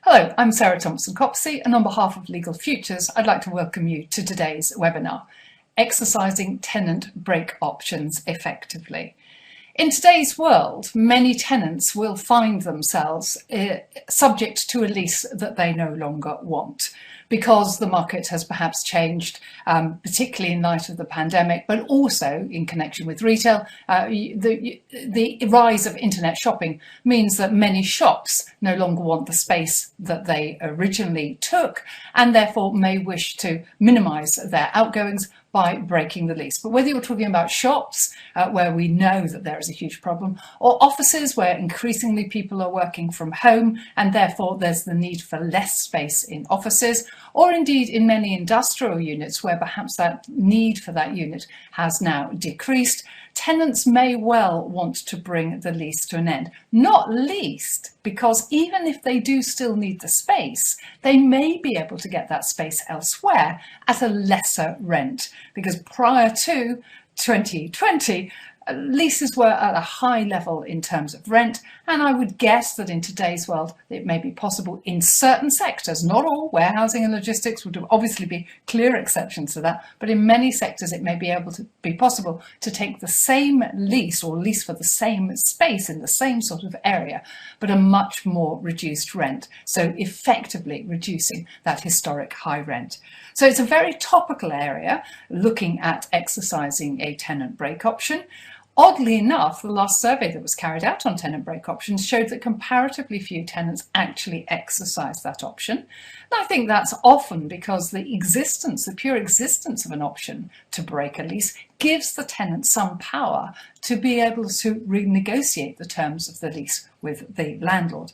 Hello, I'm Sarah Thompson Copsey, and on behalf of Legal Futures, I'd like to welcome you to today's webinar, Exercising Tenant Break Options Effectively. In today's world, many tenants will find themselves subject to a lease that they no longer want, because the market has perhaps changed, particularly in light of the pandemic, but also in connection with retail. The rise of internet shopping means that many shops no longer want the space that they originally took, and therefore may wish to minimise their outgoings by breaking the lease. But whether you're talking about shops, where we know that there is a huge problem, or offices where increasingly people are working from home and therefore there's the need for less space in offices, or indeed in many industrial units where perhaps that need for that unit has now decreased, tenants may well want to bring the lease to an end. Not least because even if they do still need the space, they may be able to get that space elsewhere at a lesser rent. Because prior to 2020, leases were at a high level in terms of rent, and I would guess that in today's world it may be possible in certain sectors, not all, warehousing and logistics would obviously be clear exceptions to that, but in many sectors it may be able to be possible to take the same lease or lease for the same space in the same sort of area, but a much more reduced rent, so effectively reducing that historic high rent. So it's a very topical area, looking at exercising a tenant break option. Oddly enough, the last survey that was carried out on tenant break options showed that comparatively few tenants actually exercise that option. And I think that's often because the pure existence of an option to break a lease gives the tenant some power to be able to renegotiate the terms of the lease with the landlord.